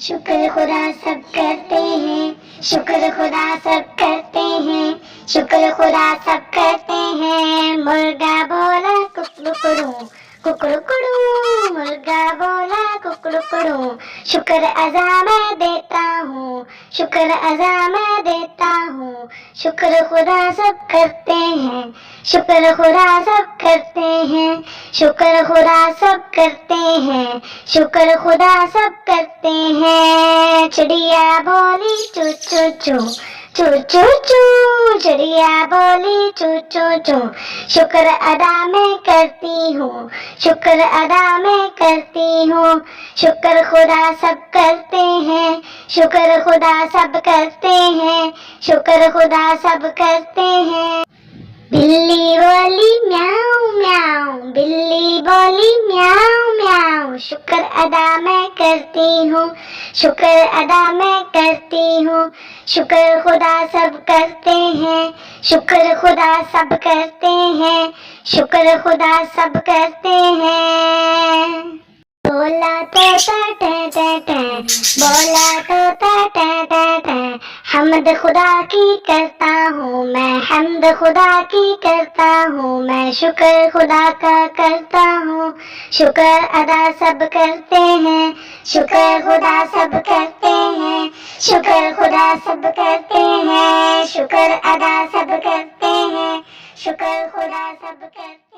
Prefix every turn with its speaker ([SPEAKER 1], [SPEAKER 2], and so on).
[SPEAKER 1] شکر خدا سب کرتے ہیں، شکر خدا سب کرتے ہیں، شکر خدا سب کرتے ہیں۔ مرغا بولا ککڑو ککڑو، مرغا بولا ککڑو، شکر ادا میں دیتا ہوں، شکر ادا میں دیتا ہوں۔ شکر خدا سب کرتے ہیں، شکر خدا سب کرتے ہیں، شکر خدا سب کرتے ہیں، شکر خدا سب کرتے ہیں۔ چڑیا بولی چو چو چو چو چو چو، چڑیا بولی چو چو چو، شکر ادا میں کرتی ہوں، شکر ادا میں کرتی ہوں۔ شکر خدا سب کرتے ہیں، شکر خدا سب کرتے ہیں، شکر خدا سب کرتے ہیں۔ بلی بولی میاؤں میاؤں، بلی بولی میاؤں میاؤں، شکر ادا میں کرتی ہوں، شکر ادا میں کرتی ہوں۔ شکر خدا سب کرتے ہیں، شکر خدا سب کرتے ہیں، شکر خدا سب کرتے ہیں۔ بولا طوطا ٹیں ٹیں ٹیں، بولا طوطا ٹیں ٹیں ٹیں، حمد خدا کی کرتا ہوں میں، حمد خدا کی کرتا ہوں میں، شکر خدا کا کرتا ہوں۔ شکر ادا سب کرتے ہیں، شکر خدا سب کرتے ہیں، شکر خدا سب کرتے ہیں، شکر ادا سب کرتے ہیں، شکر خدا سب کرتے ہیں۔